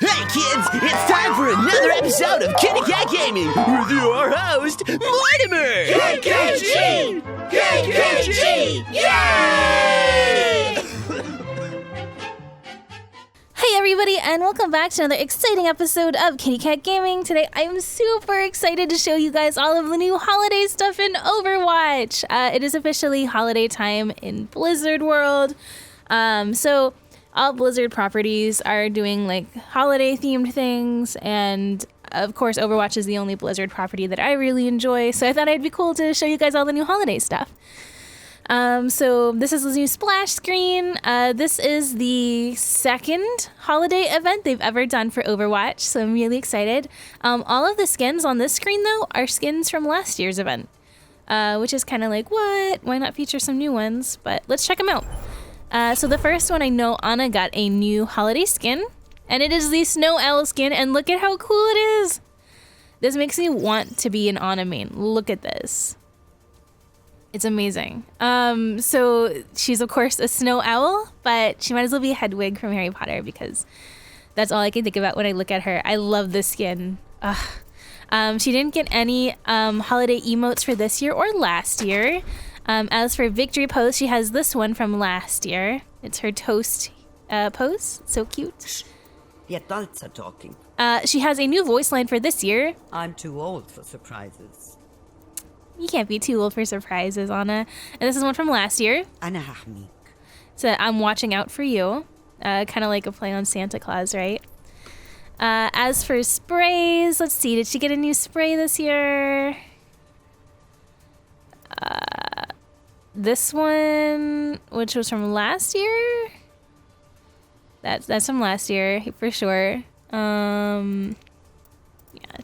Hey kids, it's time for another episode of KittyKatGaming with your host, Mortimer! KKG! KKG! Yay! Hey everybody, and welcome back to another exciting episode of KittyKatGaming. Today I am super excited to show you guys all of the new holiday stuff in Overwatch. It is officially holiday time in Blizzard World. So all Blizzard properties are doing like holiday themed things, and of course Overwatch is the only Blizzard property that I really enjoy, so I thought it'd be cool to show you guys all the new holiday stuff. So this is the new splash screen. This is the second holiday event they've ever done for Overwatch, so I'm really excited. All of the skins on this screen though are skins from last year's event, which is kind of like, what? Why not feature some new ones? But let's check them out. So the first one, I know Anna got a new holiday skin, and it is the Snow Owl skin, and look at how cool it is. This makes me want to be an Anna main. Look at this. It's amazing. So she's of course a snow owl, but she might as well be a Hedwig from Harry Potter because that's all I can think about when I look at her. I love this skin. She didn't get any holiday emotes for this year or last year. As for victory pose, she has this one from last year. It's her toast pose. So cute. Shh. The adults are talking. She has a new voice line for this year. I'm too old for surprises. You can't be too old for surprises, Anna. And this is one from last year. Anna Hachmik. So I'm watching out for you. Kind of like a play on Santa Claus, right? As for sprays, let's see. Did she get a new spray this year? This one, which was from last year? That's from last year, for sure. Yeah,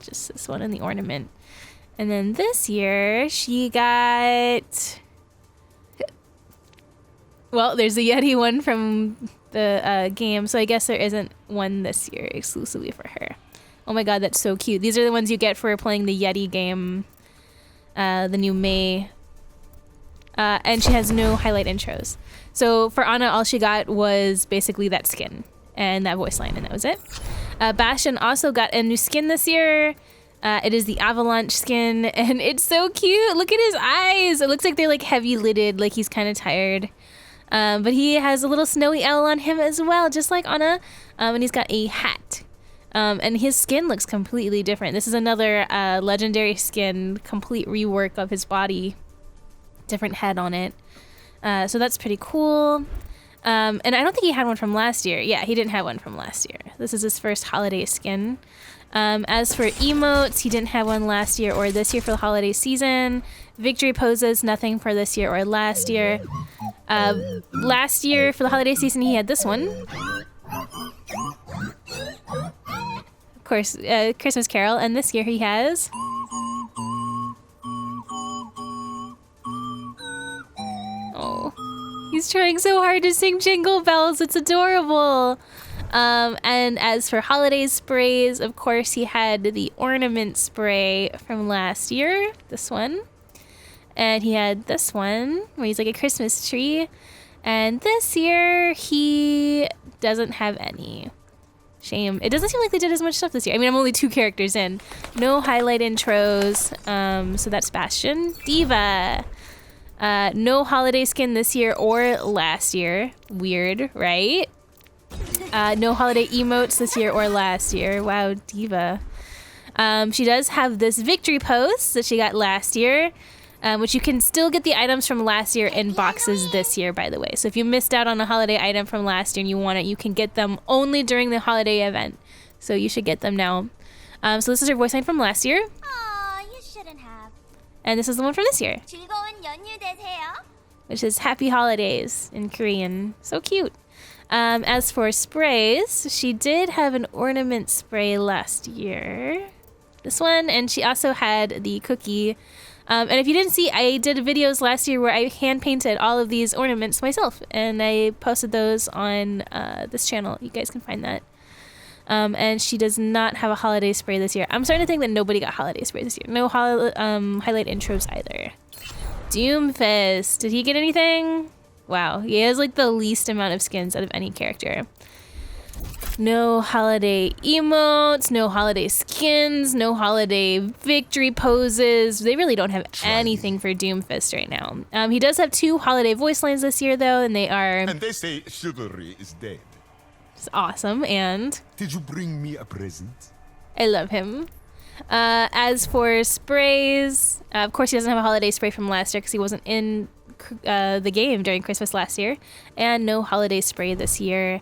just this one in the ornament. And then this year, she got... Well, there's a Yeti one from the game, so I guess there isn't one this year exclusively for her. Oh my god, that's so cute. These are the ones you get for playing the Yeti game, the new Mei. And she has no highlight intros. So for Anna, all she got was basically that skin and that voice line, and that was it. Bastion also got a new skin this year. It is the Avalanche skin, and it's so cute. Look at his eyes. It looks like they're like heavy lidded, like he's kind of tired. But he has a little snowy owl on him as well, just like Anna. And he's got a hat. And his skin looks completely different. This is another legendary skin, complete rework of his body. Different head on it. So that's pretty cool. And I don't think he had one from last year. Yeah, he didn't have one from last year. This is his first holiday skin. As for emotes, he didn't have one last year or this year for the holiday season. Victory poses, nothing for this year or last year. Last year for the holiday season, he had this one. Of course, Christmas Carol. And this year he has... Oh, he's trying so hard to sing Jingle Bells. It's adorable. And as for holiday sprays, of course, he had the ornament spray from last year, this one. And he had this one where he's like a Christmas tree. And this year, he doesn't have any. Shame. It doesn't seem like they did as much stuff this year. I mean, I'm only 2 characters in. No highlight intros. So that's Bastion. D.Va. No holiday skin this year or last year. Weird, right? No holiday emotes this year or last year. Wow, D.Va. She does have this victory pose that she got last year, which you can still get the items from last year in boxes this year, by the way. So if you missed out on a holiday item from last year and you want it, you can get them only during the holiday event. So you should get them now. So this is her voice line from last year. Aw, you shouldn't have. And this is the one from this year, 즐거운 연휴 되세요. which is Happy Holidays in Korean. So cute. As for sprays, she did have an ornament spray last year. This one, and she also had the cookie. And if you didn't see, I did videos last year where I hand painted all of these ornaments myself, and I posted those on this channel. You guys can find that. And she does not have a holiday spray this year. I'm starting to think that nobody got holiday sprays this year. No highlight intros either. Doomfist, did he get anything? Wow, he has like the least amount of skins out of any character. No holiday emotes, no holiday skins, no holiday victory poses. They really don't have anything for Doomfist right now. He does have 2 holiday voice lines this year, though, and they are And they say chivalry is dead. awesome, and Did you bring me a present? I love him. As for sprays, of course he doesn't have a holiday spray from last year because he wasn't in the game during Christmas last year, and no holiday spray this year.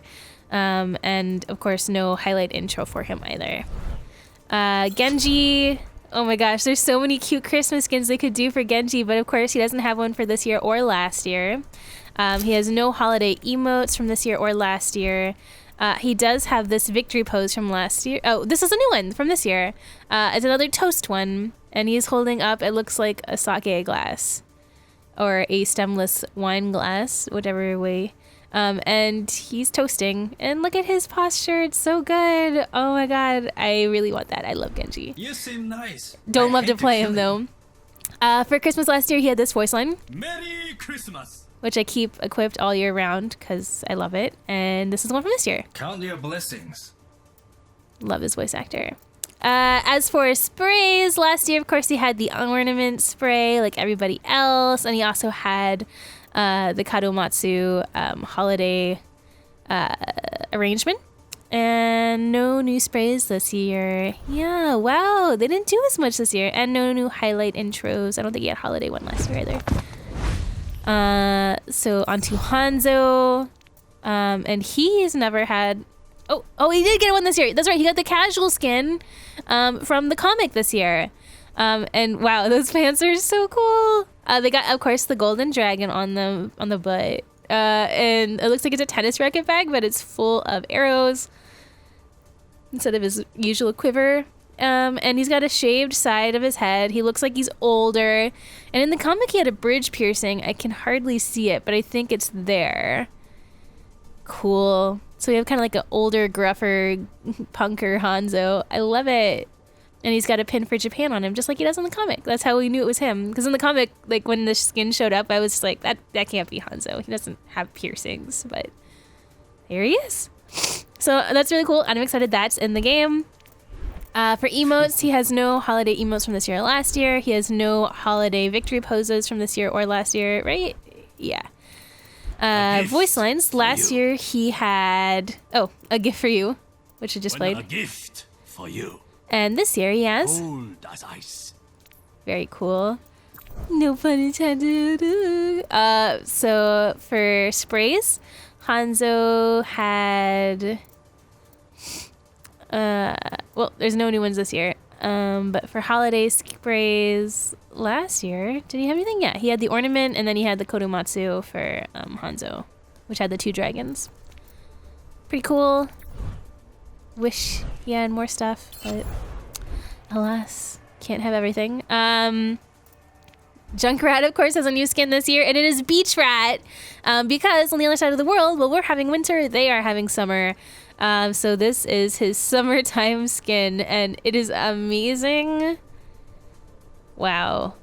And of course, no highlight intro for him either. Genji, oh my gosh, there's so many cute Christmas skins they could do for Genji, but of course he doesn't have one for this year or last year. He has no holiday emotes from this year or last year. He does have this victory pose from last year. Oh, this is a new one from this year. It's another toast one, and he's holding up, it looks like a sake glass or a stemless wine glass, whichever way. And he's toasting, and look at his posture, it's so good. Oh my god, I really want that. I love Genji. You seem nice. Don't love to play him though. For Christmas last year, he had this voice line, Merry Christmas. which I keep equipped all year round because I love it. And this is the one from this year. Count your blessings. Love his voice actor. As for sprays, last year, of course, he had the ornament spray like everybody else, and he also had the Kadomatsu holiday arrangement. And no new sprays this year. Yeah, wow, they didn't do as much this year. And no new highlight intros. I don't think he had holiday one last year either. So on to Hanzo. And he's never had... Oh, he did get one this year. That's right, he got the casual skin from the comic this year. And wow, those pants are so cool. They got, of course, the golden dragon on the butt. And it looks like it's a tennis racket bag, but it's full of arrows instead of his usual quiver. And he's got a shaved side of his head. He looks like he's older. And in the comic, he had a bridge piercing. I can hardly see it, but I think it's there. Cool. So we have kind of like an older, gruffer, punker Hanzo. I love it. And he's got a pin for Japan on him, just like he does in the comic. That's how we knew it was him. Because in the comic, like when the skin showed up, I was just like, that can't be Hanzo. He doesn't have piercings, but there he is. So that's really cool. I'm excited that's in the game. For emotes, he has no holiday emotes from this year or last year. He has no holiday victory poses from this year or last year, right? Yeah. Voice lines. Last year he had a gift for you, which I just played. A gift for you. And this year he has Cold as ice. very cool. No pun intended. So for sprays, Hanzo had well, there's no new ones this year. But for holiday sprays last year, did he have anything? Yeah, he had the ornament, and then he had the Kodomatsu for Hanzo, which had the 2 dragons. Pretty cool. Wish he had more stuff, but alas, can't have everything. Junkrat, of course, has a new skin this year, and it is Beach Rat, because on the other side of the world, while we're having winter, they are having summer. So this is his summertime skin, and it is amazing. Wow.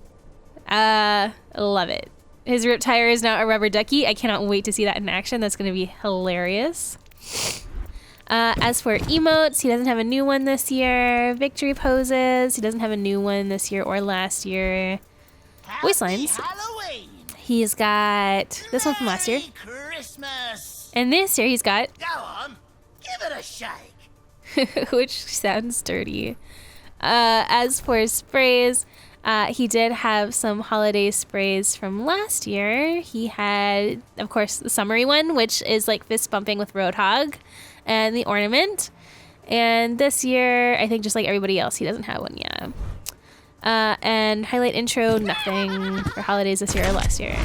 I love it. His rip tire is now a rubber ducky. I cannot wait to see that in action. That's going to be hilarious. As for emotes, he doesn't have a new one this year. Victory poses, he doesn't have a new one this year or last year. Voice lines. Halloween. He's got this one from last year. Merry Christmas. And this year he's got, Go on, give it a shake. which sounds dirty. As for sprays, he did have some holiday sprays from last year. He had, of course, the summery one, which is like fist bumping with Roadhog, and the ornament. And this year, I think just like everybody else, he doesn't have one yet. And highlight intro, nothing for holidays this year or last year.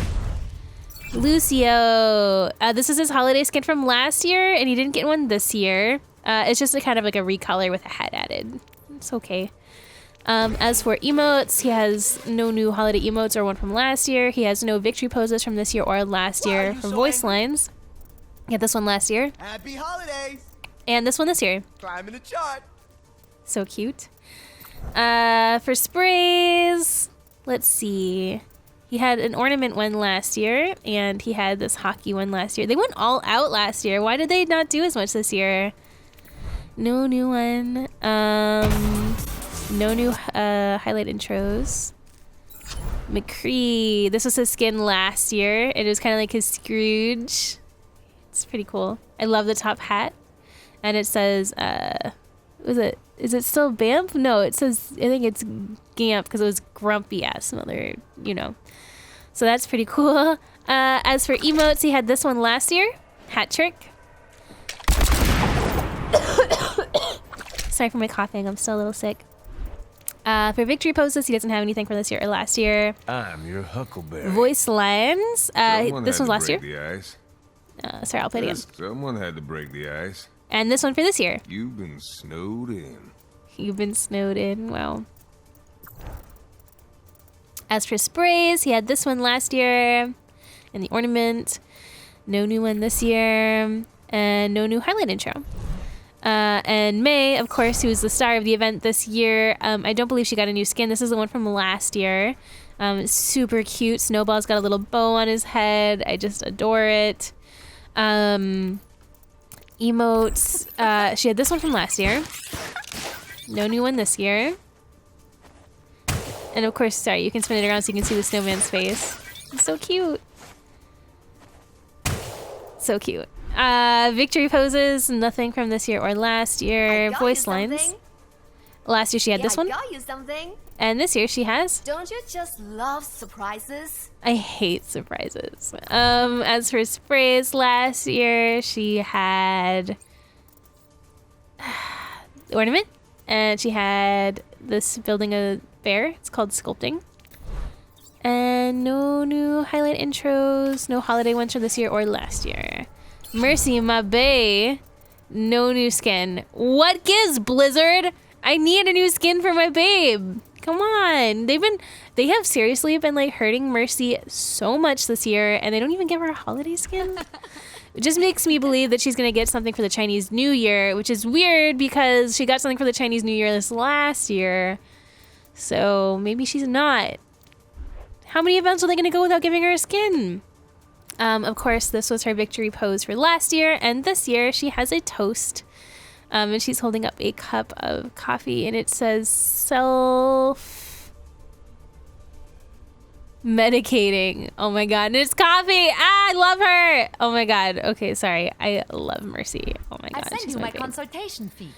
Lucio. This is his holiday skin from last year, and he didn't get one this year. It's just a kind of like a recolor with a hat added. It's okay. As for emotes, he has no new holiday emotes or one from last year. He has no victory poses from this year or last year. For voice lines, he had this one last year, Happy holidays. and this one this year. Climbing the chart. So cute. For sprays, let's see. He had an ornament one last year, and he had this hockey one last year. They went all out last year. Why did they not do as much this year? No new one. No new highlight intros. McCree. This was his skin last year. It was kind of like his Scrooge. It's pretty cool. I love the top hat. And it says, is it still Bamp? No, it says, I think it's Gamp because it was grumpy ass mother, you know. So that's pretty cool. As for emotes, he had this one last year. Hat trick. Sorry for my coughing. I'm still a little sick. For victory poses, he doesn't have anything from this year or last year. I'm your Huckleberry. Voice lines. This one's last year. The ice. Sorry, I'll play it again. Someone had to break the ice. And this one for this year. You've been snowed in. You've been snowed in. Wow. As for sprays, he had this one last year. And the ornament. No new one this year. And no new highlight intro. And Mei, of course, who was the star of the event this year. I don't believe she got a new skin. This is the one from last year. It's super cute. Snowball's got a little bow on his head. I just adore it. Emotes. She had this one from last year. No new one this year. And of course, sorry, you can spin it around so you can see the snowman's face. It's so cute. So cute. Victory poses, nothing from this year or last year. Voice lines. Last year she had this one. I got you something. And this year she has. Don't you just love surprises? I hate surprises. As for sprays, last year she had ornament, and she had this building a bear. It's called sculpting. And no new highlight intros, no holiday ones for this year or last year. Mercy, my bae. No new skin. What gives, Blizzard? I need a new skin for my babe. Come on. They have seriously been like hurting Mercy so much this year, and they don't even give her a holiday skin. It just makes me believe that she's gonna get something for the Chinese New Year, which is weird because she got something for the Chinese New Year this last year. So maybe she's not. How many events are they gonna go without giving her a skin? Of course, this was her victory pose for last year, and this year she has a toast. And she's holding up a cup of coffee, and it says self-medicating. Oh my god, and it's coffee! Ah, I love her! Oh my god. Okay, sorry. I love Mercy. Oh my god, I sent she's you my fave. consultation fee.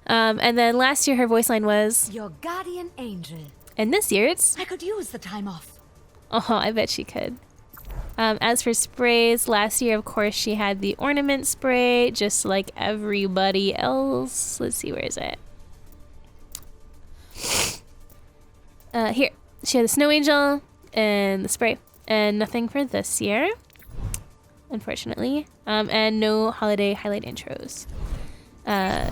And then last year her voice line was... Your guardian angel. And this year it's... I could use the time off. Oh, I bet she could. As for sprays, last year, of course, she had the ornament spray, just like everybody else. Let's see, where is it? Here. She had the snow angel and the spray. And nothing for this year, unfortunately. And no holiday highlight intros.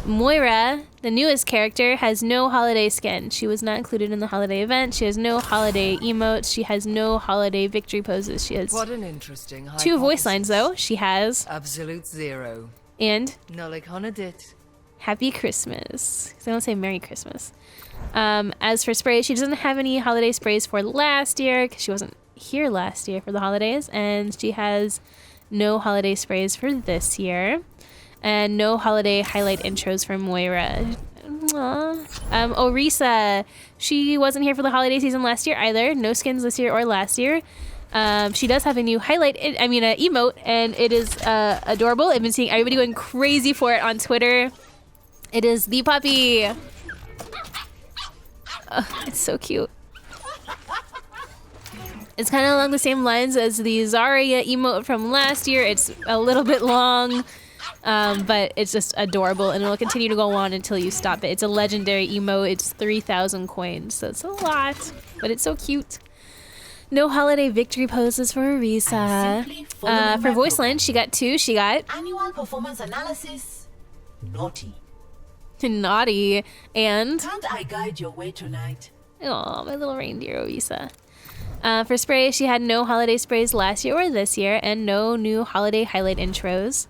Moira, the newest character, has no holiday skin. She was not included in the holiday event. She has no holiday emotes. She has no holiday victory poses. She has What an interesting 2 voice hypothesis. lines, though. She has... Absolute zero. And... Nolik Honadit. Happy Christmas. Because I don't say Merry Christmas. As for sprays, she doesn't have any holiday sprays for last year because she wasn't here last year for the holidays. And she has no holiday sprays for this year. And no holiday highlight intros for Moira. Aww. Orisa, she wasn't here for the holiday season last year either. No skins this year or last year. She does have a new emote, and it is adorable. I've been seeing everybody going crazy for it on Twitter. It is the puppy. It's so cute. It's kind of along the same lines as the Zarya emote from last year. It's a little bit long. But it's just adorable, and it'll continue to go on until you stop it. It's a legendary emote. It's 3,000 coins, so it's a lot, but it's so cute. No holiday victory poses for Orisa. For voice lines, she got 2. She got annual performance analysis. Naughty. naughty, and Can't I guide your way tonight? oh, my little reindeer Orisa. For sprays, she had no holiday sprays last year or this year, and no new holiday highlight intros.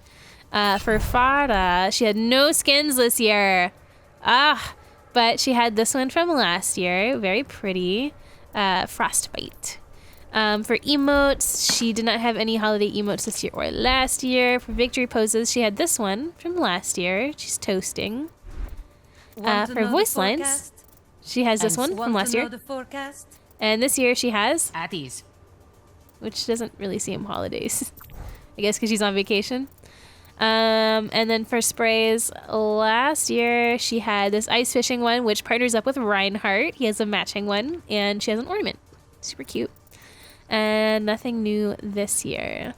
For Pharah, she had no skins this year. But she had this one from last year. Very pretty. Frostbite. For emotes, she did not have any holiday emotes this year or last year. For victory poses, she had this one from last year. She's toasting. For voice lines, she has this one from last year. And this year she has At ease. which doesn't really seem holidays. I guess because she's on vacation. And then for sprays, last year she had this ice fishing one, which partners up with Reinhardt. He has a matching one, and she has an ornament. Super cute. And nothing new this year.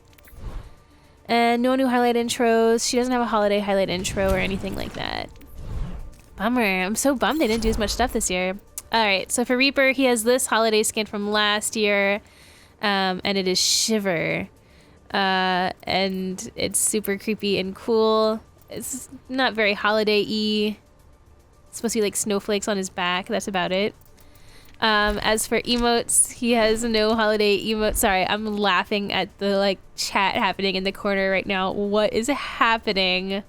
And no new highlight intros. She doesn't have a holiday highlight intro or anything like that. Bummer. I'm so bummed they didn't do as much stuff this year. Alright, so for Reaper, he has this holiday skin from last year. And it is Shiver. And it's super creepy and cool. It's not very holiday-y. It's supposed to be like snowflakes on his back. That's about it. As for emotes, he has no holiday emote. Sorry, I'm laughing at the like chat happening in the corner right now. What is happening?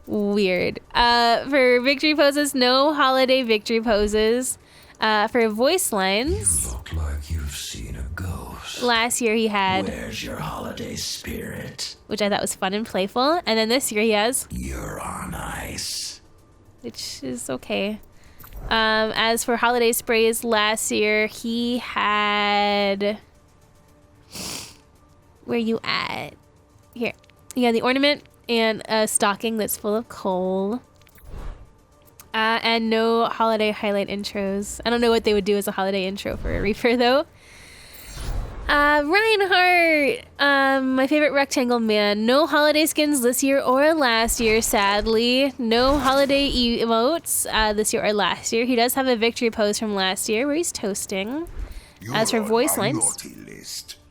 Weird. For victory poses, no holiday victory poses. For voice lines, You look like you've seen a ghost. last year he had, Where's your holiday spirit? which I thought was fun and playful, and then this year he has, You're on ice. which is okay. As for holiday sprays, last year he had, where you at? Here. He had the ornament and a stocking that's full of coal. And no holiday highlight intros. I don't know what they would do as a holiday intro for a Reaper though. Reinhardt, my favorite rectangle man. No holiday skins this year or last year, sadly. No holiday emotes this year or last year. He does have a victory pose from last year where he's toasting. As for voice lines,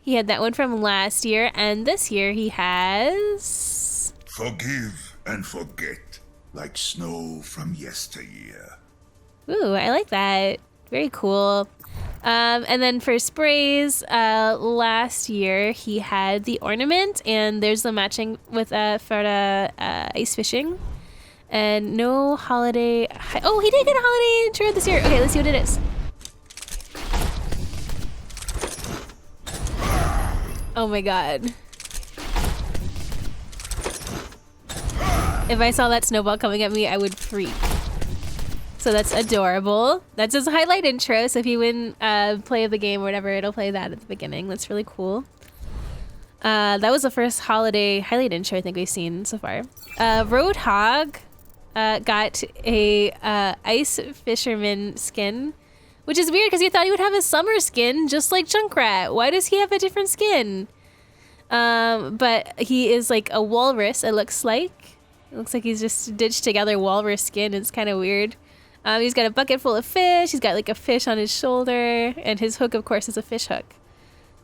he had that one from last year, and this year he has... Forgive and forget, like snow from yesteryear. Ooh, I like that. Very cool. And then for sprays, last year he had the ornament, and there's the matching with Pharah ice fishing. And no holiday... Oh, he did get a holiday intro this year. Okay, let's see what it is. Oh my god. If I saw that snowball coming at me, I would freak. So that's adorable. That's his highlight intro. So if you win play of the game or whatever, it'll play that at the beginning. That's really cool. That was the first holiday highlight intro I think we've seen so far. Roadhog got a ice fisherman skin, which is weird because you thought he would have a summer skin just like Junkrat. Why does he have a different skin? But he is like a walrus, it looks like. It looks like he's just stitched together walrus skin. It's kind of weird. He's got a bucket full of fish. He's got like a fish on his shoulder. And his hook, of course, is a fish hook.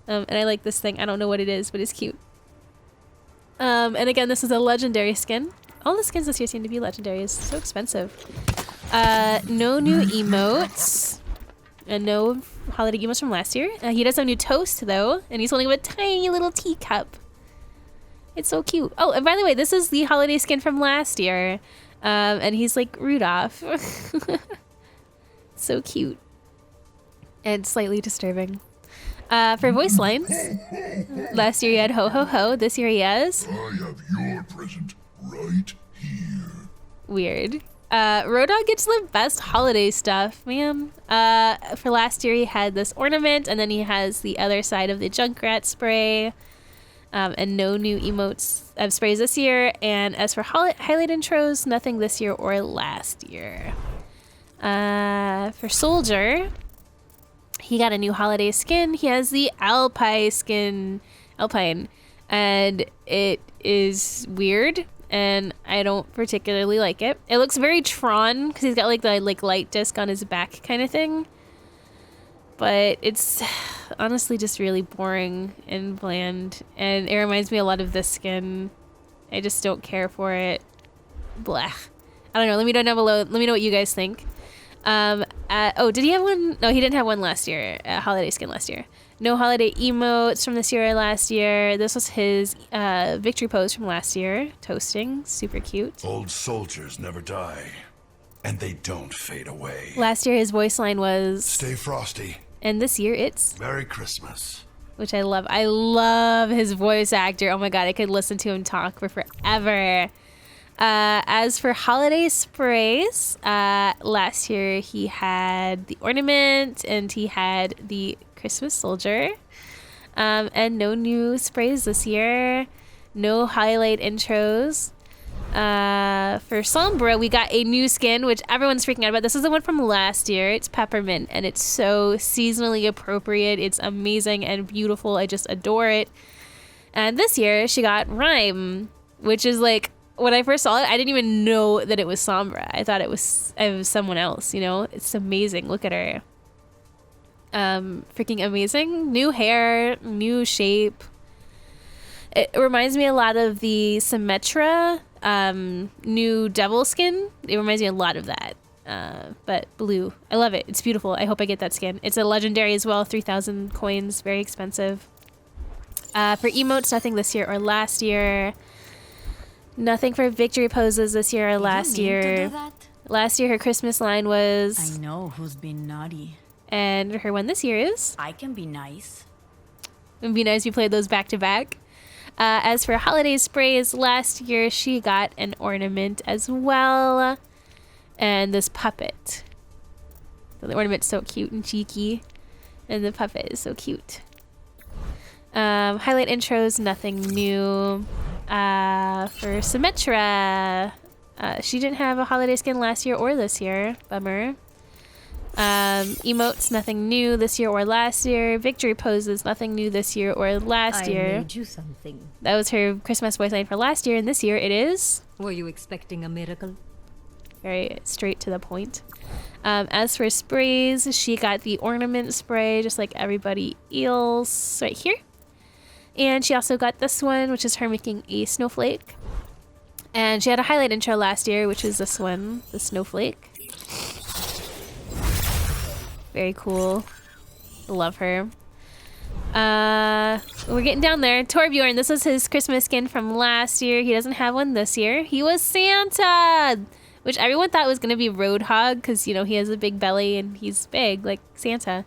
And I like this thing. I don't know what it is, but it's cute. And again, this is a legendary skin. All the skins this year seem to be legendary. It's so expensive. No new emotes. And no holiday emotes from last year. He does have new toast, though. And he's holding up a tiny little teacup. It's so cute. Oh, and by the way, this is the holiday skin from last year. And he's like Rudolph. So cute. And slightly disturbing. For voice lines, last year he had ho ho ho. This year he has... I have your present right here. Weird. Roadhog gets the best holiday stuff, man. For last year he had this ornament, and then he has the other side of the Junkrat spray. And no new emotes of sprays this year. And as for highlight intros, nothing this year or last year. For Soldier, he got a new holiday skin. He has the Alpine skin, and it is weird, and I don't particularly like it. It looks very Tron because he's got like the light disc on his back kind of thing. But it's honestly just really boring and bland, and it reminds me a lot of this skin. I just don't care for it. Blah. I don't know. Let me know down below. Let me know what you guys think. Oh, did he have one? No, he didn't have one last year. Holiday skin last year. No holiday emotes from this year or last year. This was his victory pose from last year. Toasting. Super cute. Old soldiers never die, and they don't fade away. Last year his voice line was... Stay frosty, And this year it's Merry Christmas. which I love. I love his voice actor. Oh my god, I could listen to him talk for forever. As for holiday sprays, last year he had the ornament and he had the Christmas soldier. And no new sprays this year. No highlight intros. For Sombra, we got a new skin, which everyone's freaking out about. This is the one from last year. It's peppermint, and it's so seasonally appropriate. It's amazing and beautiful. I just adore it. And this year, she got Rhyme, which is like, when I first saw it, I didn't even know that it was Sombra. I thought it was someone else, you know? It's amazing. Look at her. Freaking amazing. New hair, new shape. It reminds me a lot of the Symmetra new devil skin. It reminds me a lot of that. But blue. I love it. It's beautiful. I hope I get that skin. It's a legendary as well. 3,000 coins. Very expensive. For emotes, nothing this year or last year. Nothing for victory poses this year or last year. Last year, her Christmas line was... I know who's been naughty. And her one this year is... I can be nice. It would be nice if you played those back to back. As for holiday sprays, last year she got an ornament as well. And this puppet. So the ornament's so cute and cheeky. And the puppet is so cute. Highlight intros, nothing new. For Symmetra, she didn't have a holiday skin last year or this year. Bummer. Emotes, nothing new this year or last year. Victory poses, nothing new this year or last year. I made you something. That was her Christmas voice line for last year, and this year it is... Were you expecting a miracle? Very straight to the point. As for sprays, she got the ornament spray, just like everybody else right here. And she also got this one, which is her making a snowflake. And she had a highlight intro last year, which is this one, the snowflake. Very cool. Love her. We're getting down there. Torbjorn, this is his Christmas skin from last year. He doesn't have one this year. He was Santa, which everyone thought was going to be Roadhog because, you know, he has a big belly and he's big like Santa.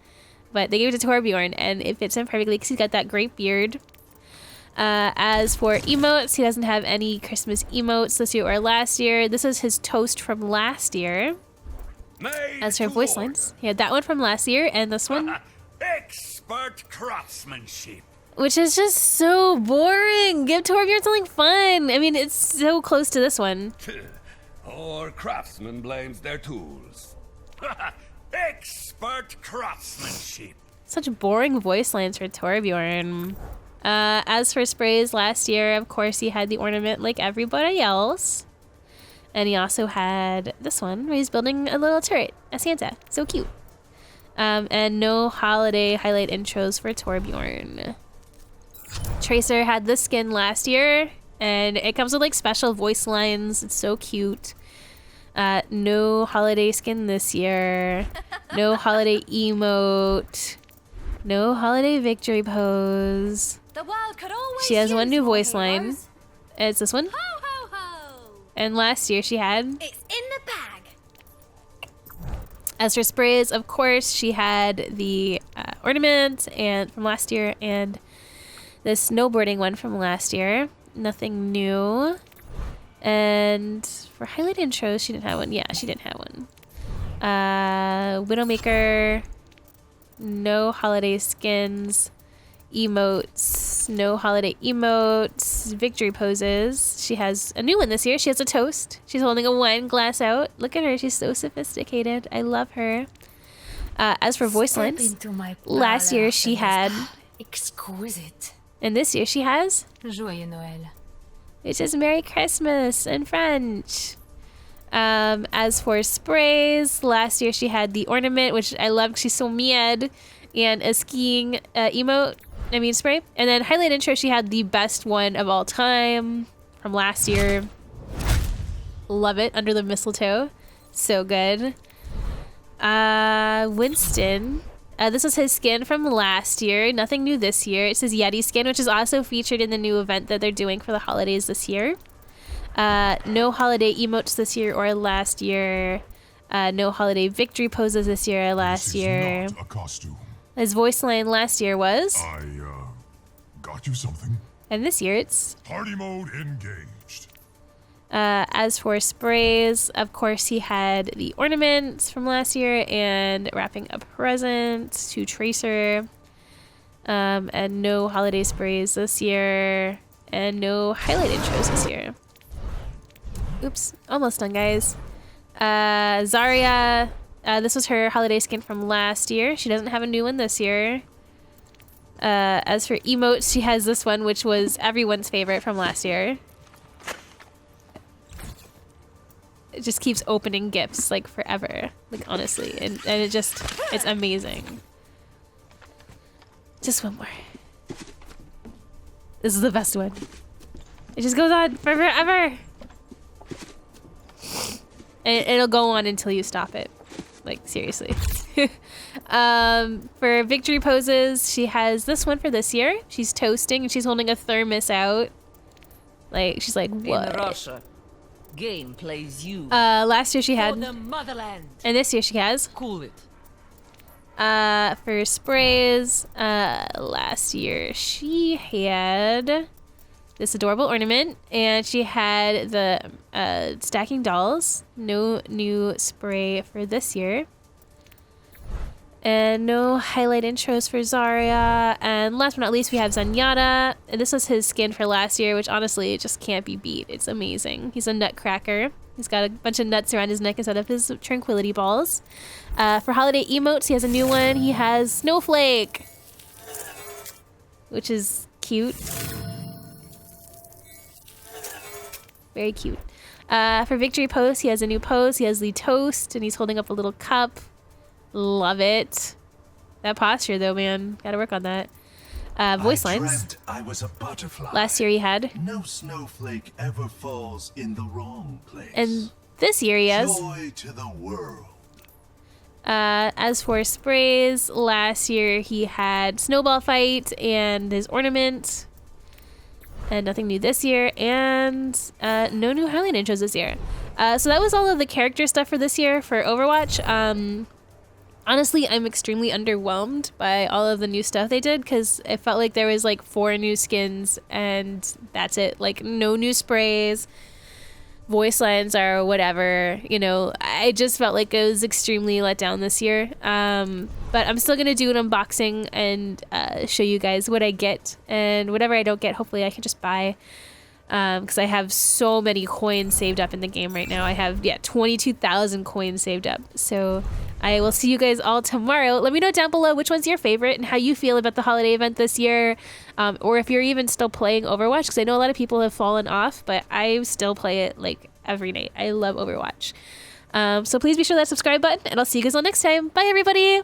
But they gave it to Torbjorn and it fits him perfectly because he's got that great beard. As for emotes, he doesn't have any Christmas emotes this year or last year. This is his toast from last year. As for voice lines, he had that one from last year and this one. Expert craftsmanship. Which is just so boring. Give Torbjorn something fun. I mean, it's so close to this one. Or craftsman blames their tools. Expert craftsmanship. Such boring voice lines for Torbjorn. As for sprays, last year, of course, he had the ornament like everybody else. And he also had this one where he's building a little turret, a Santa. So cute. And no holiday highlight intros for Torbjorn. Tracer had this skin last year, and it comes with like special voice lines. It's so cute. No holiday skin this year. No holiday emote. No holiday victory pose. The world could always She has one use new more voice line. heroes. It's this one. Ho ho ho! And last year she had... It's in the bag. As for sprays, of course, she had the ornament and from last year and the snowboarding one from last year. Nothing new. And for highlight intros, she didn't have one. Yeah, she didn't have one. Widowmaker. No holiday skins. Emotes. No holiday emotes. Victory poses. She has a new one this year. She has a toast. She's holding a wine glass out. Look at her. She's so sophisticated. I love her. As for voice lines, last year she had... Exquisite. And this year she has... Joyeux Noël. Which is Merry Christmas in French. As for sprays, last year she had the ornament, which I love. She's so mied, and a skiing spray. And then highlight intro, she had the best one of all time from last year. Love it. Under the mistletoe. So good. Winston. This is his skin from last year. Nothing new this year. It's his Yeti skin, which is also featured in the new event that they're doing for the holidays this year. No holiday emotes this year or last year. No holiday victory poses this year or last year. Not a costume. His voice line last year was, I, got you something. and this year it's, Party mode engaged. as for sprays, of course he had the ornaments from last year and wrapping a present to Tracer. And no holiday sprays this year, and no highlight intros this year. Oops, almost done, guys. Zarya, this was her holiday skin from last year. She doesn't have a new one this year. As for emotes, she has this one, which was everyone's favorite from last year. It just keeps opening gifts, like, forever. Like, honestly. And it just, it's amazing. Just one more. This is the best one. It just goes on forever. And it'll go on until you stop it. Like, seriously. For victory poses, she has this one for this year. She's toasting and she's holding a thermos out. Like, she's like, what? In Russia, game plays you. Last year she had, For the motherland. and this year she has. Cool it. For sprays, last year she had this adorable ornament, and she had the stacking dolls. No new spray for this year. And no highlight intros for Zarya. And last but not least, we have Zenyatta. And this was his skin for last year, which honestly it just can't be beat. It's amazing. He's a nutcracker. He's got a bunch of nuts around his neck instead of his tranquility balls. For holiday emotes, he has a new one. He has Snowflake, which is cute. Very cute. For victory pose, he has a new pose. He has the toast, and he's holding up a little cup. Love it. That posture, though, man. Gotta work on that. Voice lines. I was a butterfly. Last year he had. No snowflake ever falls in the wrong place. And this year he has. Joy to the world. As for sprays, last year he had Snowball Fight and his ornament. And nothing new this year. And no new highlight intros this year. So that was all of the character stuff for this year for Overwatch. Honestly, I'm extremely underwhelmed by all of the new stuff they did, because it felt like there was like 4 new skins and that's it. Like, no new sprays, voice lines or whatever, you know. I just felt like it was extremely let down this year. But I'm still gonna do an unboxing and show you guys what I get, and whatever I don't get, hopefully I can just buy. Because I have so many coins saved up in the game right now. I have 22,000 coins saved up. So I will see you guys all tomorrow. Let me know down below which one's your favorite and how you feel about the holiday event this year, or if you're even still playing Overwatch, because I know a lot of people have fallen off, but I still play it like every night. I love Overwatch. So please be sure that subscribe button, and I'll see you guys all next time. Bye, everybody.